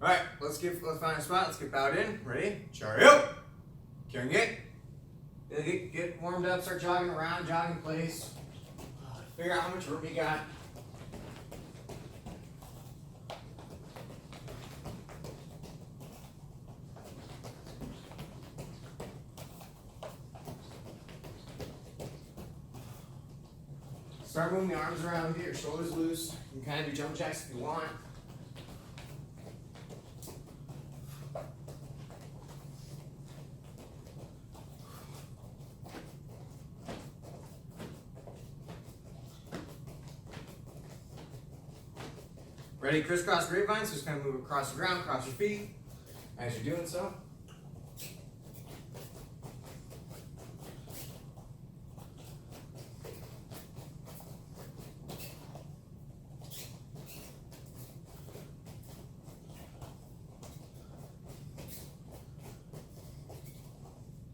All right, let's find a spot. Let's get bowed in. Ready? Chariot. Carrying it. Get warmed up. Start jogging around. Jogging in place. Figure out how much room you got. Start moving the arms around. Get your shoulders loose. You can kind of do jump jacks if you want. Ready? Crisscross grapevines. So just kind of move across the ground, cross your feet as you're doing so.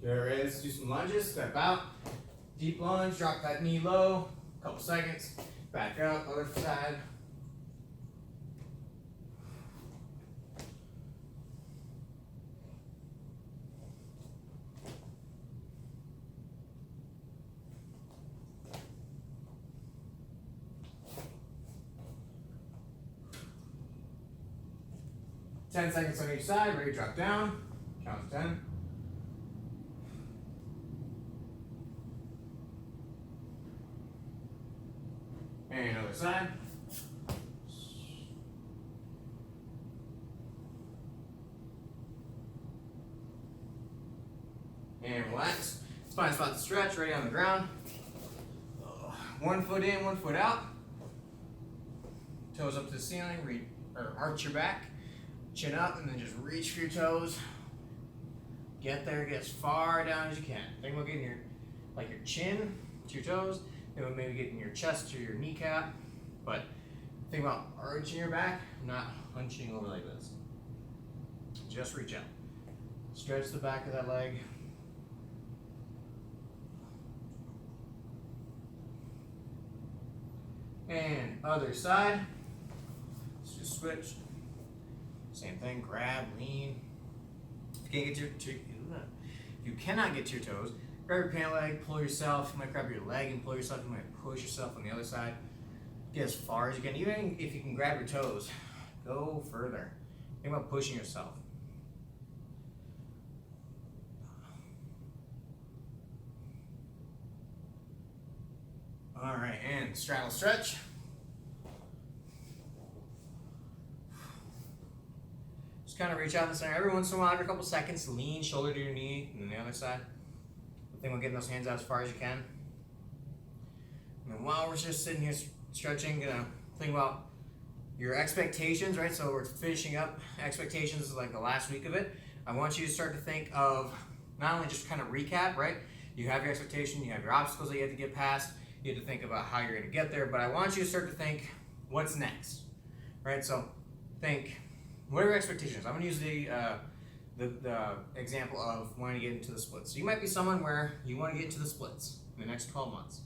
There it is. Do some lunges. Step out. Deep lunge. Drop that knee low. Couple seconds. Back up. Other side. Ten seconds on each side. Ready to drop down. Count to 10. And other side. And relax. Find a spot to stretch, ready on the ground. 1 foot in, 1 foot out. Toes up to the ceiling, arch your back. Chin up, and then just reach for your toes. Get there, get as far down as you can. Think about getting your chin to your toes. Then maybe getting your chest to your kneecap. But think about arching your back, not hunching over like this. Just reach out. Stretch the back of that leg. And other side. Let's just switch. Same thing, grab, lean. If you cannot get to your toes, grab your pant leg, pull yourself. You might grab your leg and pull yourself. You might push yourself on the other side. Get as far as you can. Even if you can grab your toes, go further. Think about pushing yourself. All right, and straddle stretch. Just kind of reach out in the center every once in a while, every couple seconds. Lean shoulder to your knee, and then the other side. Think about getting those hands out as far as you can. And then while we're just sitting here stretching, think about your expectations, right? So we're finishing up expectations is like the last week of it. I want you to start to think of not only just kind of recap, right? You have your expectation, you have your obstacles that you have to get past. You have to think about how you're going to get there, but I want you to start to think, what's next, right? So think, what are your expectations? I'm going to use the example of wanting to get into the splits. So you might be someone where you want to get into the splits in the next 12 months,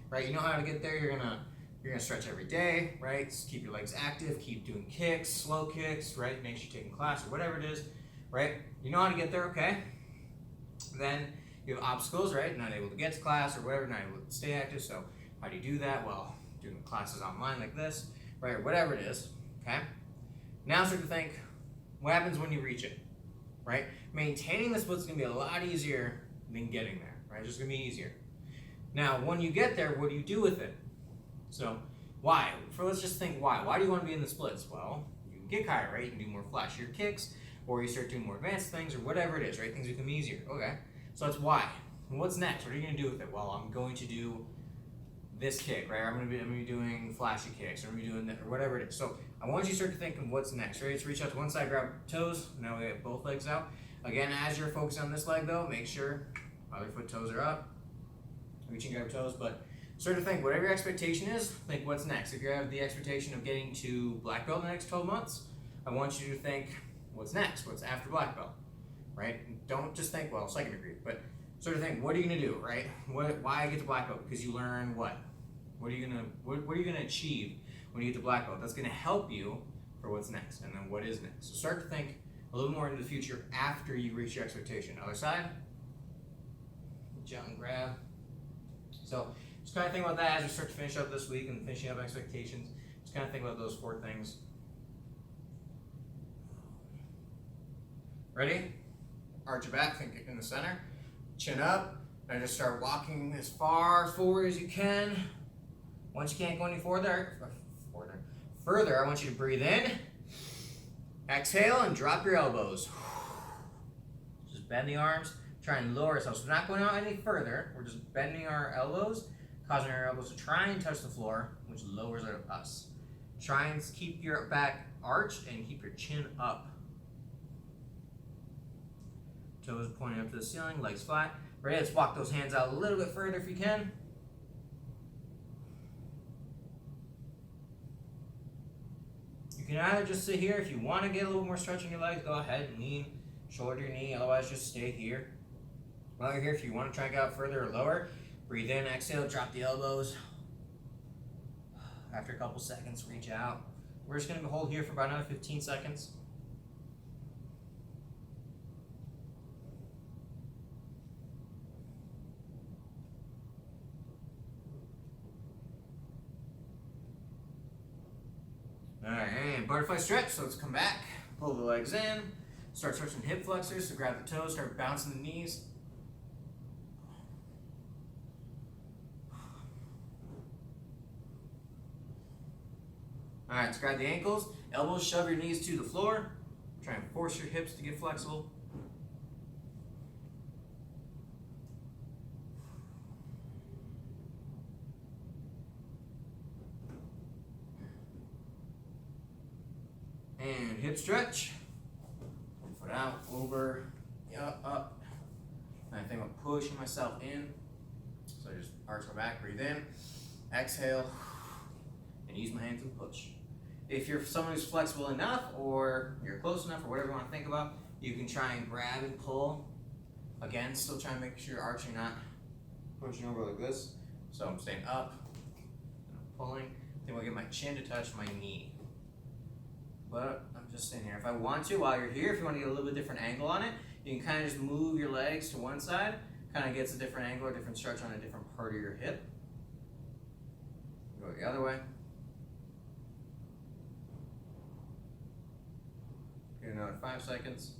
right? You know how to get there. You're gonna stretch every day, right? Just keep your legs active, keep doing kicks, slow kicks, right? Make sure you're taking class or whatever it is, right? You know how to get there, okay? Then you have obstacles, right? Not able to get to class or whatever, not able to stay active. So how do you do that? Well, doing classes online like this, right? Or whatever it is, okay? Now start to think, what happens when you reach it, right? Maintaining the split's gonna be a lot easier than getting there, right? It's just gonna be easier. Now, when you get there, what do you do with it? So, why? Let's just think why. Why do you want to be in the splits? Well, you can kick higher, right? You can do more flashier kicks, or you start doing more advanced things, or whatever it is, right? Things become easier. Okay, so that's why. And what's next? What are you gonna do with it? Well, I'm going to do this kick, right? I'm gonna be doing flashy kicks, or I'm gonna be doing that, or whatever it is. So I want you to start to think of what's next, right? Let's reach out to one side, grab toes. Now we have both legs out. Again, as you're focusing on this leg, though, make sure other foot toes are up. Reaching, grab toes, but start to think whatever your expectation is, think what's next. If you have the expectation of getting to black belt in the next 12 months, I want you to think what's next, what's after black belt, right? Don't just think, well, second degree, but sort of think, what are you gonna do, right? Why get to black belt? Because you learn what? What are you gonna achieve when you get to black belt? That's gonna help you for what's next, and then what is next. So start to think a little more into the future after you reach your expectation. Other side, jump and grab. So just kind of think about that as we start to finish up this week and finishing up expectations. Just kind of think about those 4 things. Ready? Arch your back, think in the center, chin up, and just start walking as far forward as you can. Once you can't go any further, I want you to breathe in, exhale, and drop your elbows. Just bend the arms, try and lower ourselves. So we're not going out any further, we're just bending our elbows, causing our elbows to try and touch the floor, which lowers us. Try and keep your back arched and keep your chin up. Toes pointing up to the ceiling, legs flat. Ready? Let's walk those hands out a little bit further if you can. You can either just sit here. If you want to get a little more stretch in your legs, go ahead and lean shoulder to your knee. Otherwise, just stay here. While you're here, if you want to try and get out further or lower, breathe in, exhale, drop the elbows. After a couple seconds, reach out. We're just going to hold here for about another 15 seconds. Alright, and butterfly stretch, so let's come back, pull the legs in, start stretching hip flexors, so grab the toes, start bouncing the knees. Alright, let's grab the ankles, elbows, shove your knees to the floor, try and force your hips to get flexible. And hip stretch. One foot out, over, up. And I think I'm pushing myself in. So I just arch my back, breathe in, exhale, and use my hands and push. If you're someone who's flexible enough, or you're close enough, or whatever you want to think about, you can try and grab and pull. Again, still trying to make sure you're arching, not pushing over like this. So I'm staying up, and I'm pulling. Then we'll get my chin to touch my knee. But I'm just sitting here. If I want to, while you're here, if you want to get a little bit different angle on it, you can kind of just move your legs to one side. Kind of gets a different angle or different stretch on a different part of your hip. Go the other way. Get another 5 seconds.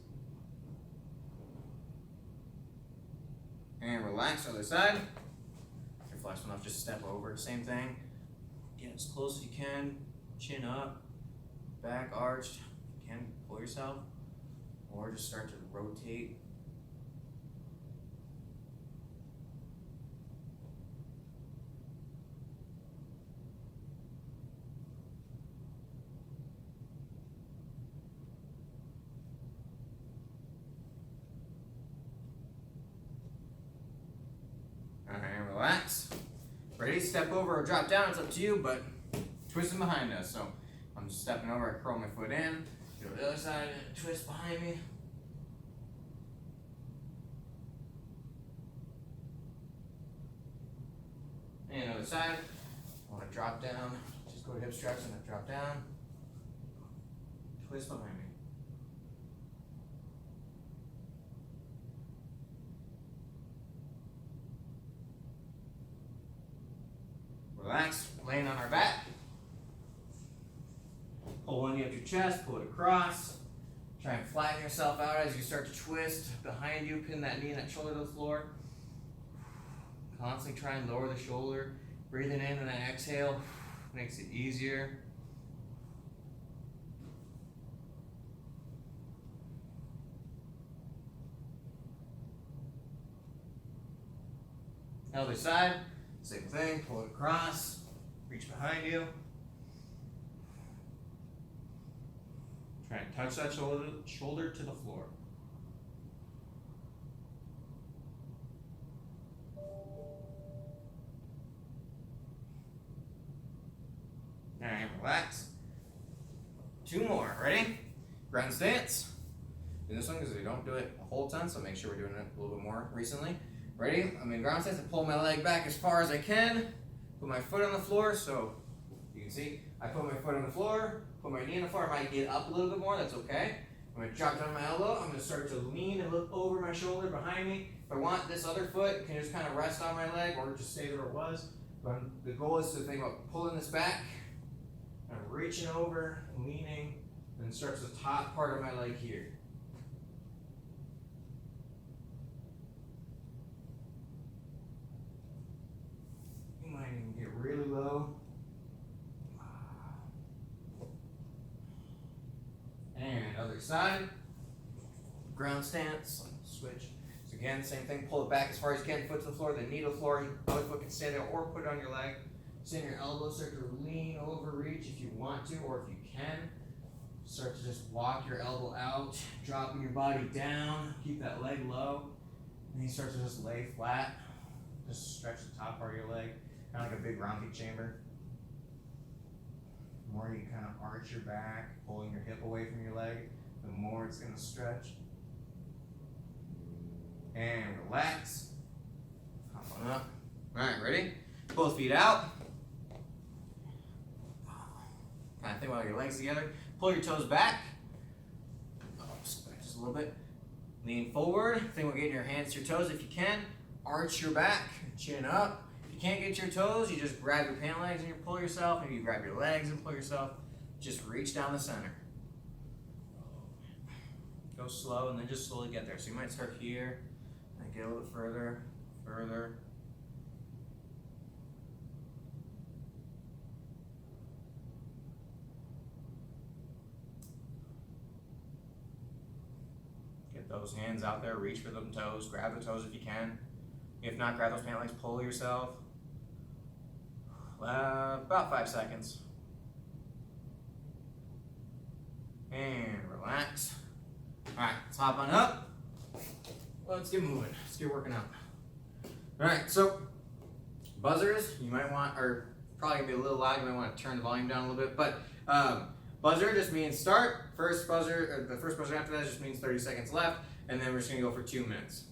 And relax the other side. If you're flexible enough, just step over. Same thing. Get as close as you can. Chin up. Back arched. If you can, pull yourself. Or just start to rotate. Alright, relax. Ready? Step over or drop down, it's up to you, but twisting behind us. So I'm just stepping over, I curl my foot in, go to the other side, and twist behind me. And other side. I want to drop down, just go to hip stretch and then drop down. Twist behind me. Relax, laying on our back. Pull one knee up your chest, pull it across. Try and flatten yourself out as you start to twist behind you, pin that knee and that shoulder to the floor. Constantly try and lower the shoulder. Breathing in and then exhale makes it easier. Other side, same thing, pull it across, reach behind you. Try and touch that shoulder to the floor. Alright, relax. 2 more, ready? Ground stance. Do this one because we don't do it a whole ton, so make sure we're doing it a little bit more recently. Ready? I'm in ground stance. I pull my leg back as far as I can. Put my foot on the floor, so you can see I put my foot on the floor, Put my knee on the floor. I might get up a little bit more. That's okay. I'm going to drop down my elbow. I'm going to start to lean and look over my shoulder behind me. If I want this other foot, can just kind of rest on my leg or just stay where it was. But the goal is to think about pulling this back, and reaching over, leaning, and starts the top part of my leg here. You might even get really low. And other side, ground stance, switch. So again, same thing, pull it back as far as you can, foot to the floor, the knee to the floor, your other foot can stay there or put it on your leg. Send your elbows, start to lean over, reach if you want to, or if you can. Start to just walk your elbow out, dropping your body down, keep that leg low. And you start to just lay flat, just stretch the top part of your leg, kind of like a big round peak chamber. The more you kind of arch your back, pulling your hip away from your leg, the more it's going to stretch. And relax. Hop on up. All right, ready? Both feet out. Kind of think about your legs together. Pull your toes back. Just a little bit. Lean forward. Think about getting your hands to your toes if you can. Arch your back, chin up. Can't get your toes, you just grab your pant legs and you pull yourself. Maybe you grab your legs and pull yourself. Just reach down the center. Go slow and then just slowly get there. So you might start here and get a little further, further. Get those hands out there, reach for them toes, grab the toes if you can. If not, grab those pant legs, pull yourself. About 5 seconds. And relax. All right, let's hop on up. Let's get moving. Let's get working out. All right, so buzzers, you might want, or probably gonna be a little loud. You might want to turn the volume down a little bit. But buzzer just means start. First buzzer, the first buzzer after that just means 30 seconds left, and then we're just gonna go for 2 minutes.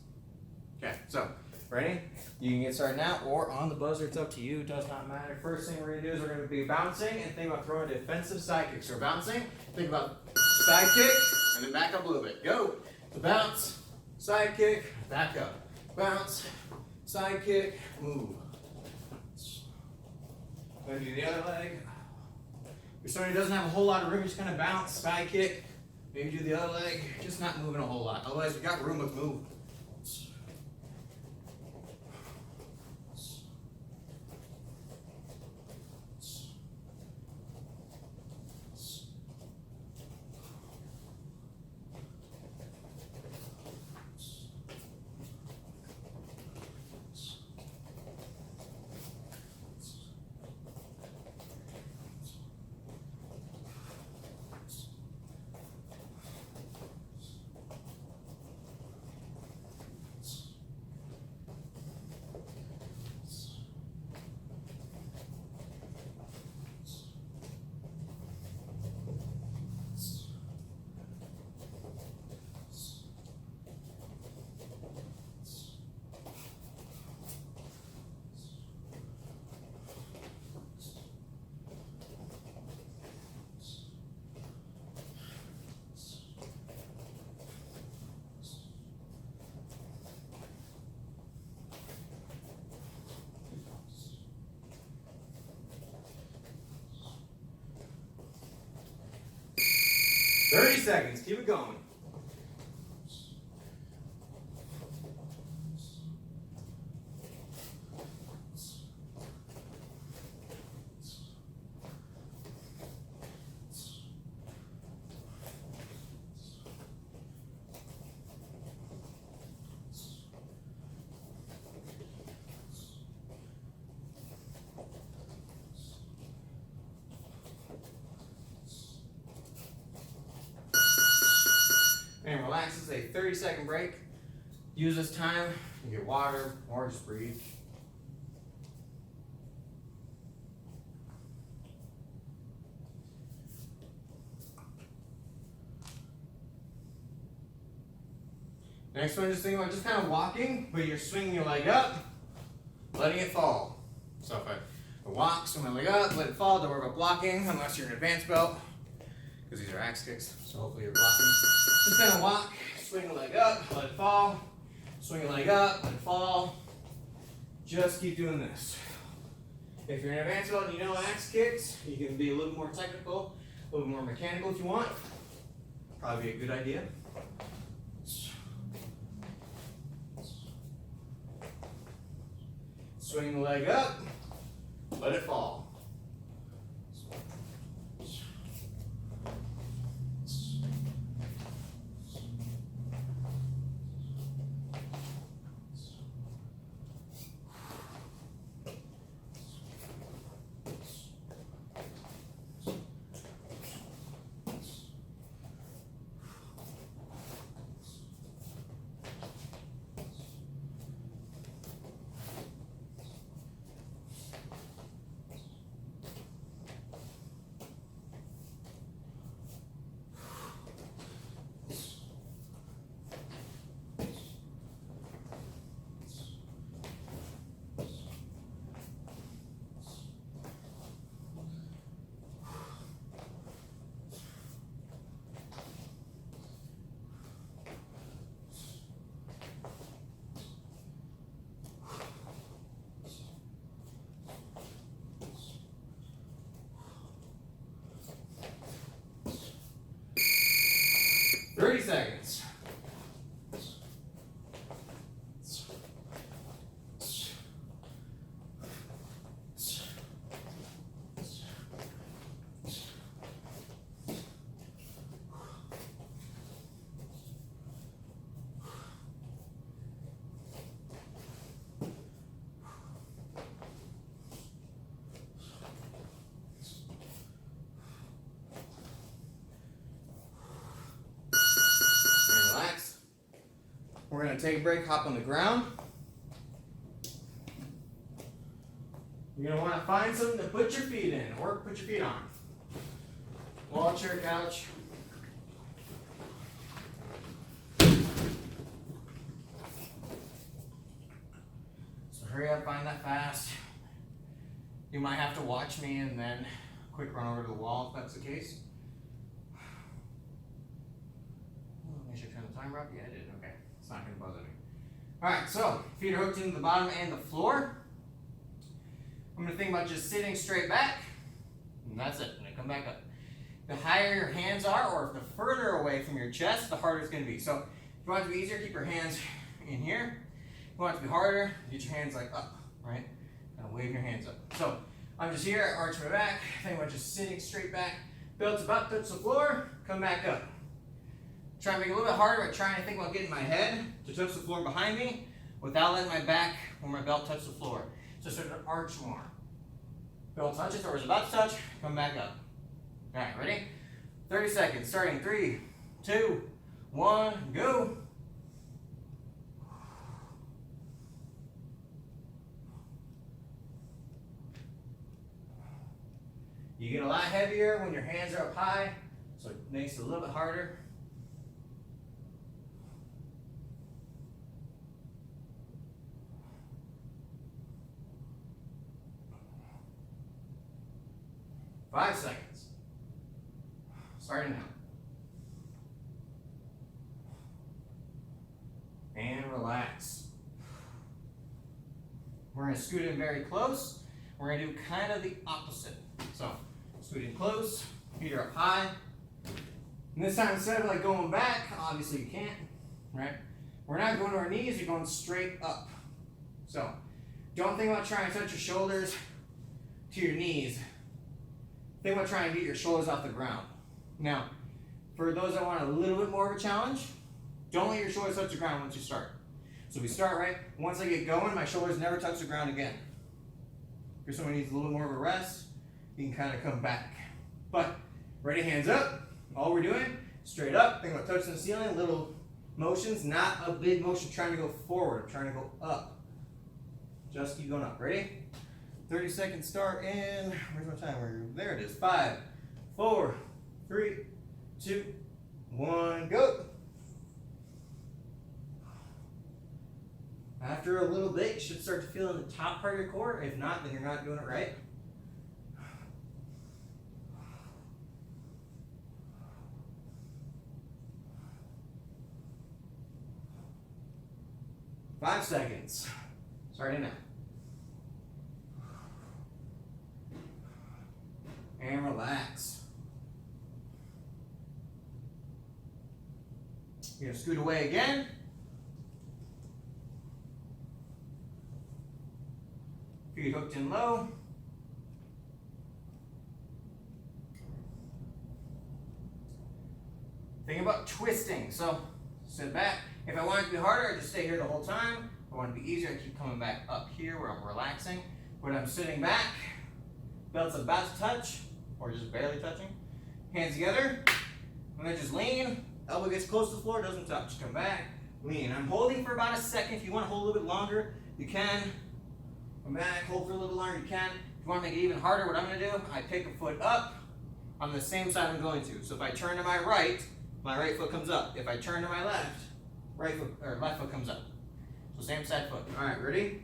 Okay, so. Ready? You can get started now or on the buzzer. It's up to you. It does not matter. First thing we're going to do is we're going to be bouncing and think about throwing a defensive side kick. So we're bouncing. Think about side kick and then back up a little bit. Go. So bounce, side kick, back up. Bounce, side kick, move. Then do the other leg. If somebody doesn't have a whole lot of room, just kind of bounce, side kick. Maybe do the other leg. Just not moving a whole lot. Otherwise, we got room to move. Seconds. Keep it going. And relax. This is a 30-second break. Use this time to get water or just breathe. Next one, just think about just kind of walking, but you're swinging your leg up, letting it fall. So if I walk, swing my leg up, let it fall, don't worry about blocking unless you're an advanced belt. because these are axe kicks, so hopefully you're blocking. Just kind of walk, swing a leg up, let it fall, swing a leg up, let it fall. Just keep doing this. If you're an advanced belt and you know axe kicks, you can be a little more technical, a little more mechanical if you want. Probably be a good idea. Swing the leg up, let it fall. Seconds. We're going to take a break, hop on the ground. You're going to want to find something to put your feet in or put your feet on. Wall, chair, couch. So hurry up, find that fast. You might have to watch me and then quick run over to the wall if that's the case. Make sure I turn the timer up. Yeah, I did. Okay. It's not going to bother me. Alright, so feet are hooked into the bottom and the floor. I'm going to think about just sitting straight back. And that's it. I'm going to come back up. The higher your hands are, or the further away from your chest, the harder it's going to be. So if you want it to be easier, keep your hands in here. If you want it to be harder, get your hands like up, right? Kind of wave your hands up. So I'm just here, arch my back. Think about just sitting straight back. Belt's about to touch the floor. Come back up. Try to make it a little bit harder by trying to think about getting my head to touch the floor behind me without letting my back or my belt touch the floor. So sort of arch more. Belt touches or is about to touch, come back up. Alright, ready? 30 seconds, starting 3, 2, 1, go. You get a lot heavier when your hands are up high, so it makes it a little bit harder. Five seconds. Starting now. And relax. We're going to scoot in very close. We're going to do kind of the opposite. So, scoot in close, feet are up high. And this time, instead of like going back, obviously you can't, right? We're not going to our knees, you're going straight up. So, don't think about trying to touch your shoulders to your knees. Think about trying to get your shoulders off the ground. Now, for those that want a little bit more of a challenge, don't let your shoulders touch the ground once you start. So we start, right? Once I get going, my shoulders never touch the ground again. If someone needs a little more of a rest, you can kind of come back. But, ready, hands up. All we're doing, straight up. Think about touching the ceiling, little motions, not a big motion trying to go forward. I'm trying to go up. Just keep going up. Ready? 30 seconds start in, where's my timer? There it is. 5, 4, 3, 2, 1, go. After a little bit, you should start to feel in the top part of your core. If not, then you're not doing it right. 5 seconds. Starting now. And relax. You're gonna scoot away again. Feet hooked in low. Think about twisting. So sit back. If I want it to be harder, I just stay here the whole time. If I want it to be easier, I keep coming back up here where I'm relaxing. When I'm sitting back, belt's about to touch, or just barely touching. Hands together, and then just lean. Elbow gets close to the floor, doesn't touch. Come back, lean. I'm holding for about a second. If you want to hold a little bit longer, you can. Come back, hold for a little bit longer, you can. If you want to make it even harder, what I'm going to do, I pick a foot up on the same side I'm going to. So if I turn to my right foot comes up. If I turn to my left, left foot comes up. So same side foot. All right, ready?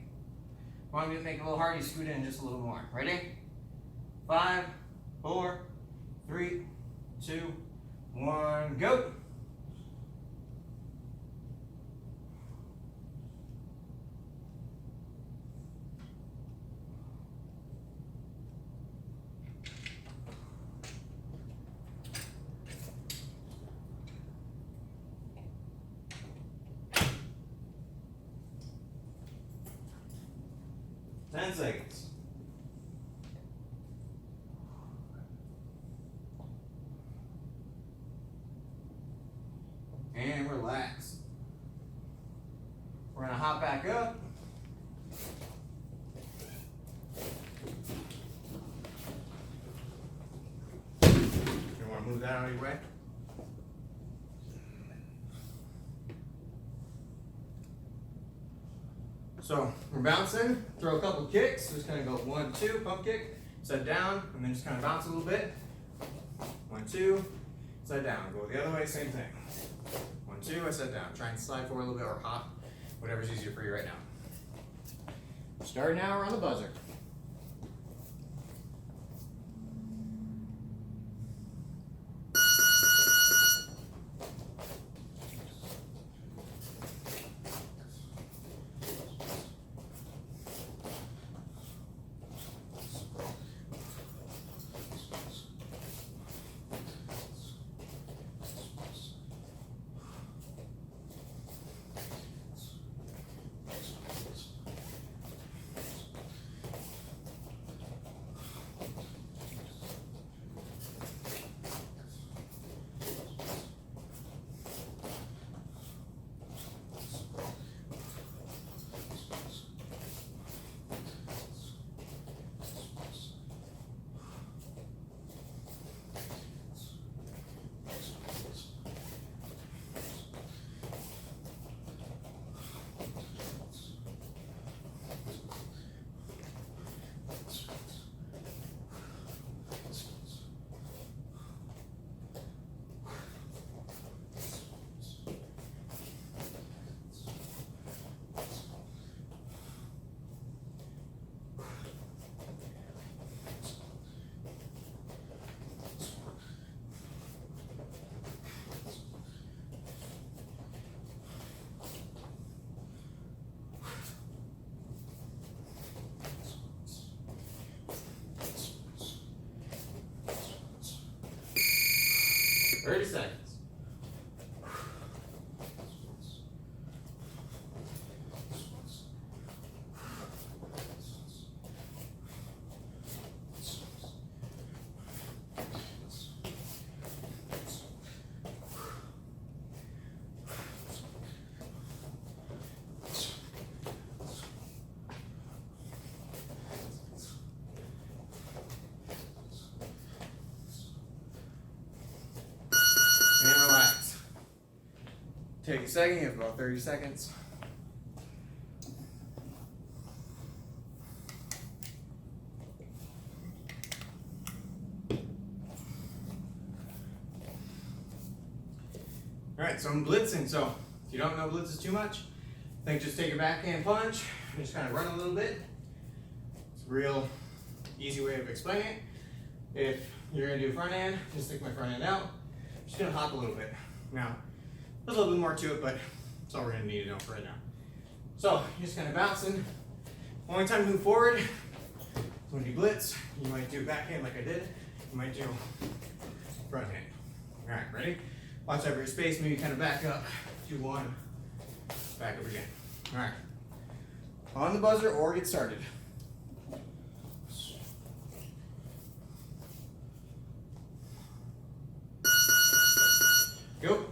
Want me to make it a little hard, you scoot in just a little more. Ready? 5, 4, 3, 2, 1, go. Ten seconds. And relax. We're gonna hop back up. You wanna move that out of your way? So we're bouncing, throw a couple kicks, just kind of go 1, 2, pump kick, set down, and then just kind of bounce a little bit. 1, 2, set down, go the other way, same thing. 1, 2, I set down. Try and slide forward a little bit or hop, whatever's easier for you right now. Start now, we're on the buzzer. Thirty seconds. Take a second, you have about 30 seconds. Alright, so I'm blitzing, so if you don't know blitzes too much, I think just take your backhand punch and just kind of run a little bit. It's a real easy way of explaining it. If you're going to do front hand, just stick my front hand out. I'm just going to hop a little bit. Now, there's a little bit more to it, but that's all we're going to need to know for right now. So you're just kind of bouncing. Only time to move forward is when you blitz. You might do backhand like I did. You might do front hand. All right, ready? Watch over your space. Maybe kind of back up. Do one. Back up again. All right. On the buzzer or get started. Go.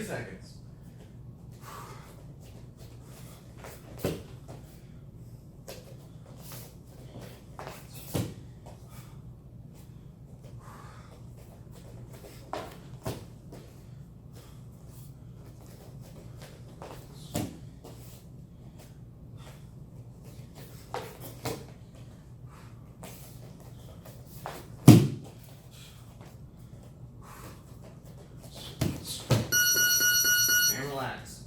Seconds. And relax.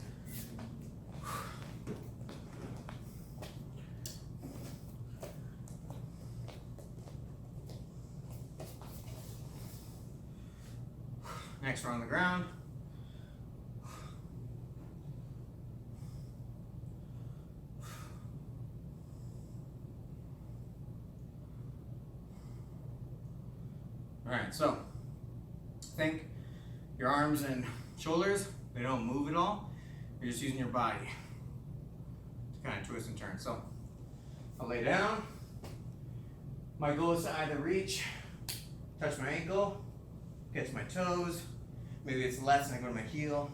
Next, we're on the ground. All right, so think your arms and shoulders, they don't move at all. You're just using your body to kind of twist and turn. So I'll lay down. My goal is to either reach, touch my ankle, catch my toes. Maybe it's less and I go to my heel,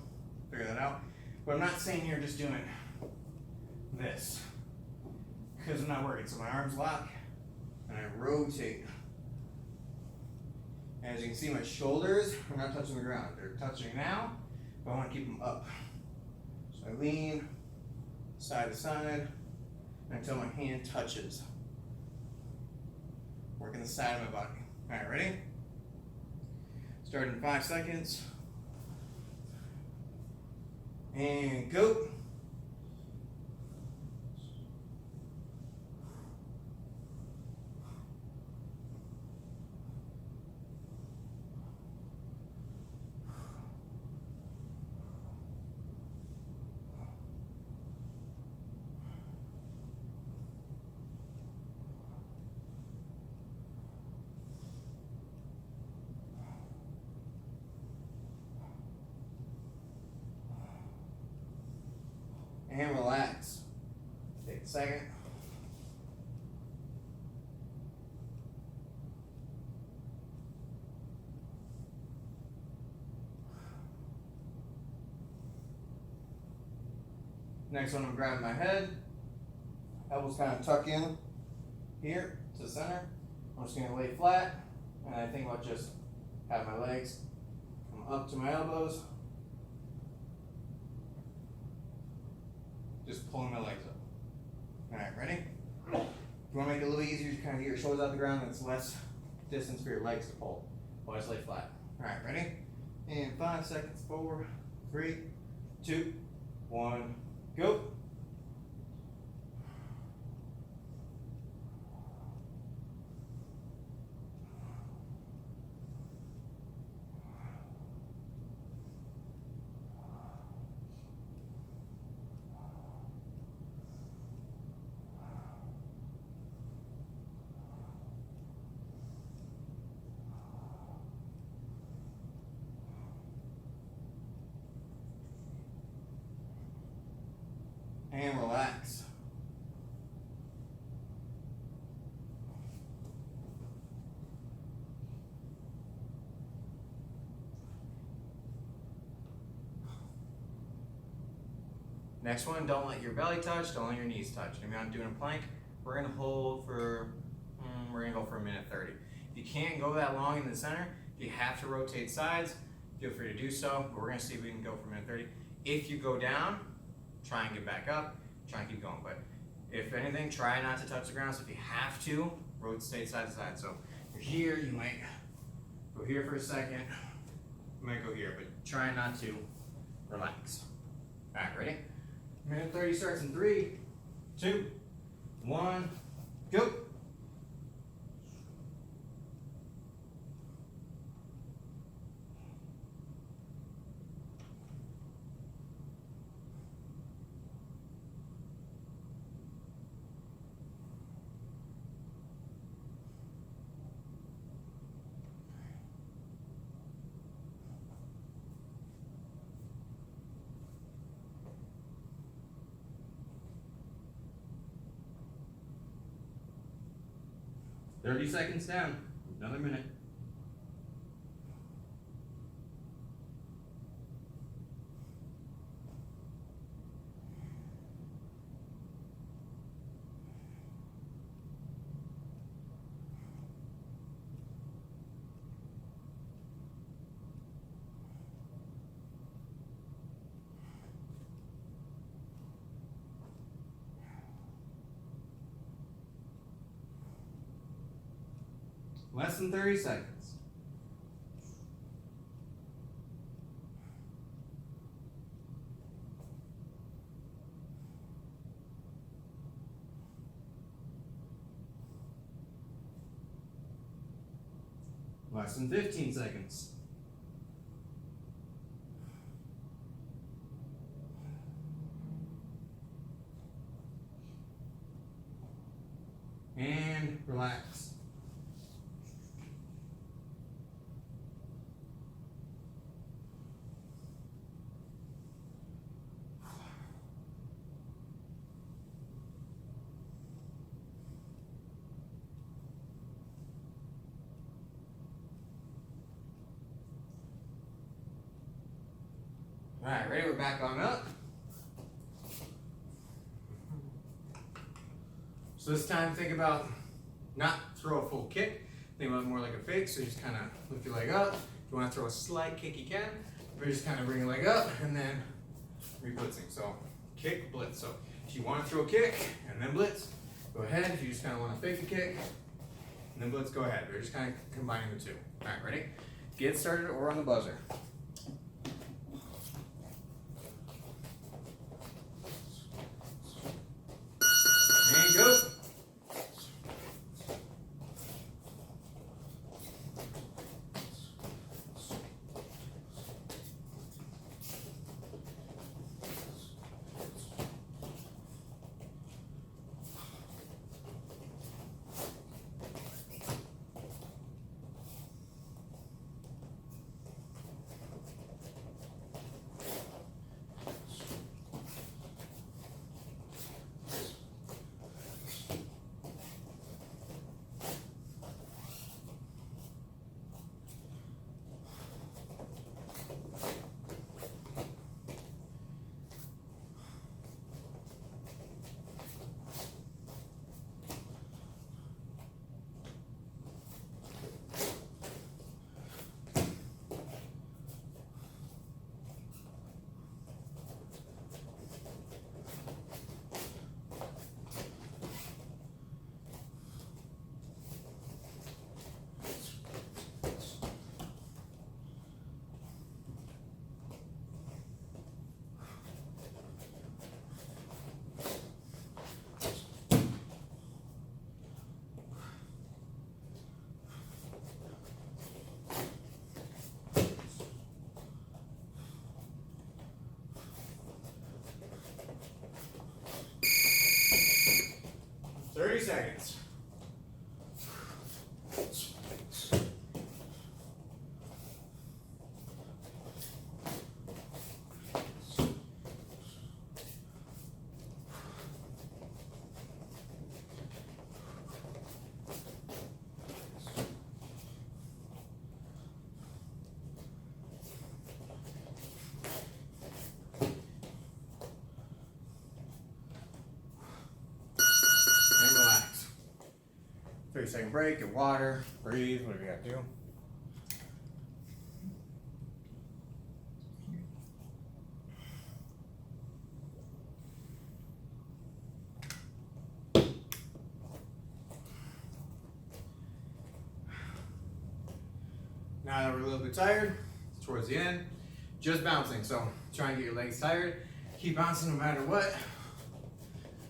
figure that out. But I'm not saying you're just doing this because I'm not worried. So my arms lock and I rotate. As you can see, my shoulders are not touching the ground. They're touching now, but I want to keep them up. So I lean side to side until my hand touches. Working the side of my body. All right, ready? Start in 5 seconds. And go. And relax. Take a second. Next one, I'm grabbing my head. Elbows kind of tuck in here to the center. I'm just going to lay flat, and I think about just have my legs come up to my elbows. Just pulling my legs up. All right, ready? If you want to make it a little easier, you kind of get your shoulders out the ground, and it's less distance for your legs to pull. While I just lay flat. All right, ready? And 5 seconds. 4, 3, 2, 1, go. and relax. Next one, don't let your belly touch, don't let your knees touch. If you're not doing a plank, we're gonna hold for, we're gonna go for 1:30. If you can't go that long in the center, if you have to rotate sides, feel free to do so, but we're gonna see if we can go for 1:30. If you go down, try and get back up, try and keep going. But if anything, try not to touch the ground. So if you have to, rotate side to side. So you're here, you might go here for a second, you might go here, but try not to relax. All right, ready? 1:30 starts in 3, 2, 1, go. "30 seconds down, another minute." Less than 30 seconds. Less than 15 seconds. And relax. All right, ready? We're back on up. So this time, think about not throw a full kick. Think about it more like a fake. So you just kind of lift your leg up. If you want to throw a slight kick, you can. But just kind of bring your leg up and then re-blitzing. So kick, blitz. So if you want to throw a kick and then blitz, go ahead. If you just kind of want to fake a kick and then blitz, go ahead. We're just kind of combining the two. All right, ready? Get started or on the buzzer. And go. Seconds. 30-second break, get water, breathe, whatever you gotta do. Now that we're a little bit tired, towards the end, just bouncing. So try and get your legs tired. Keep bouncing no matter what.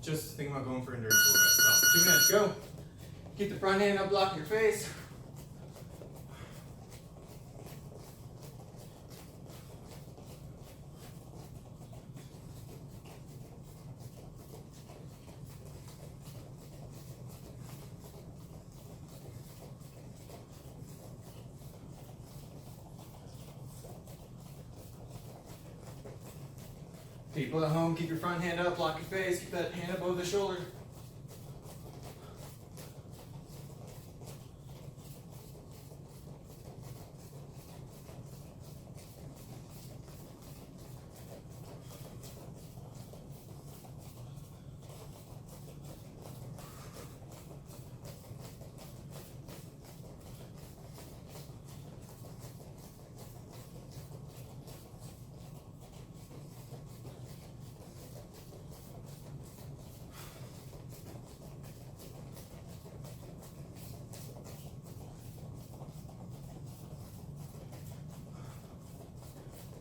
Just think about going for endurance a little bit. So 2 minutes, go. Keep the front hand up, blocking your face. People at home, keep your front hand up, block your face, keep that hand above the shoulder.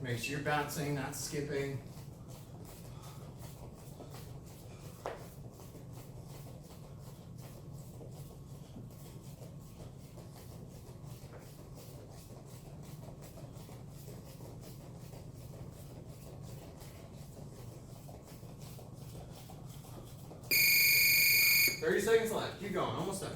Make sure you're bouncing, not skipping. "30 seconds left. Keep going. Almost done."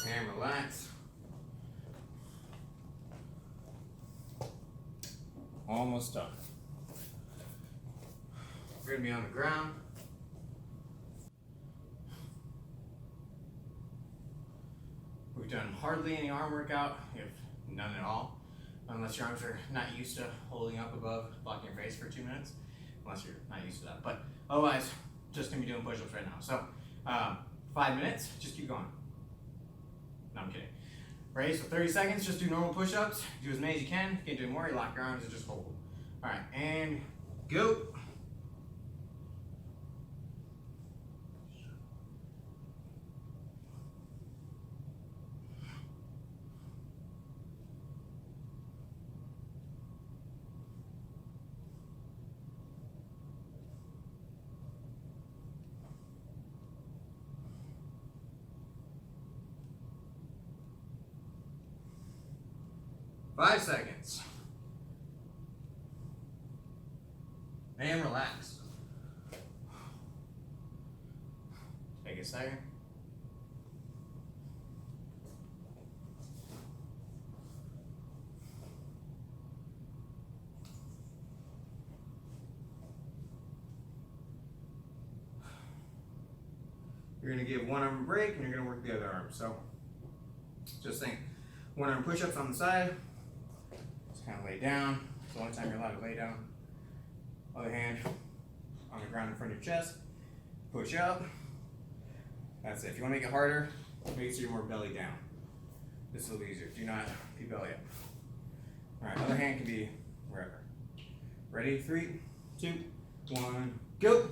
And relax. Almost done. We're gonna be on the ground. We've done hardly any arm workout, if none at all, unless your arms are not used to holding up above, blocking your face for 2 minutes, unless you're not used to that. But otherwise, just gonna be doing push-ups right now. So 5 minutes, just keep going. No, I'm kidding. Ready? So 30 seconds, just do normal push-ups. Do as many as you can. If you can't do more, you lock your arms and just hold. All right, and go. Five seconds. And relax. Take a second. You're gonna give one arm a break and you're gonna work the other arm. So just think, one arm push-ups on the side. Just kind of lay down. It's the only time you're allowed to lay down. Other hand on the ground in front of your chest. Push up. That's it. If you want to make it harder, make sure you're more belly down. This will be easier. Do not be belly up. All right, other hand can be wherever. Ready? 3, 2, 1, go.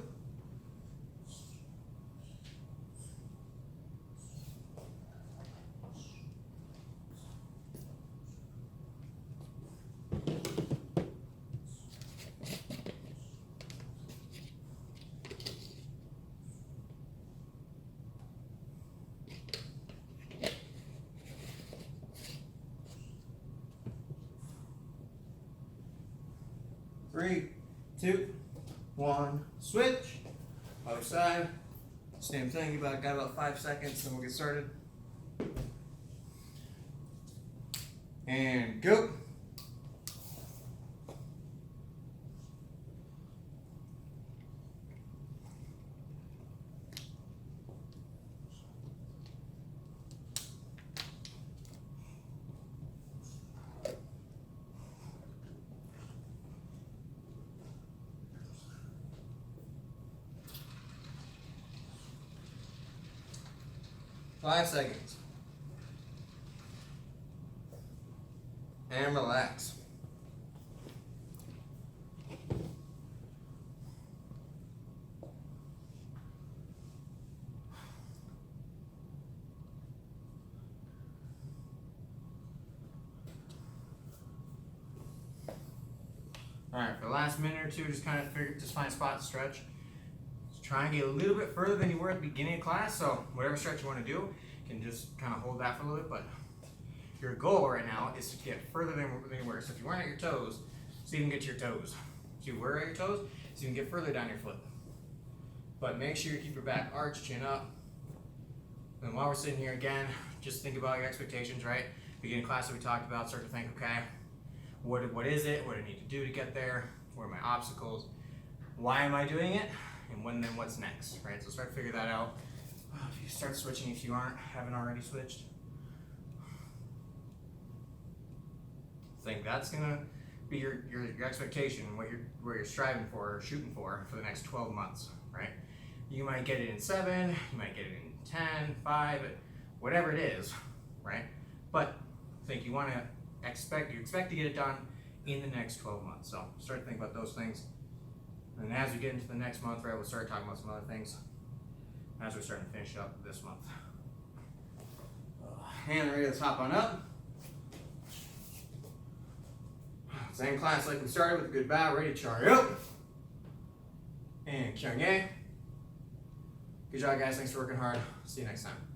Three, 2, 1, switch. Other side. Same thing. You got about 5 seconds, then we'll get started. And go. Five seconds. And relax. Alright, for the last minute or two, just kind of find a spot to stretch. Just try and get a little bit further than you were at the beginning of class, so whatever stretch you want to do, you can just kind of hold that for a little bit, but your goal right now is to get further than you were. So if you weren't at your toes, so you can get to your toes. If you were at your toes, so you can get further down your foot. But make sure you keep your back arched, chin up. And while we're sitting here again, just think about your expectations, right? Beginning of class that we talked about, start to think, okay, what is it? What do I need to do to get there? What are my obstacles? Why am I doing it? And then what's next, right? So start to figure that out. If you start switching, if you haven't already switched, I think that's gonna be your expectation, what you're striving for or shooting for the next 12 months, right? You might get it in 7, you might get it in 10, 5, whatever it is, right? But I think you expect to get it done in the next 12 months. So start to think about those things. And as we get into the next month, right, we'll start talking about some other things as we're starting to finish up this month. And ready, let's hop on up. Same class like we started with a good bow, ready to charge up. And Kyung Ye. Good job, guys. Thanks for working hard. See you next time.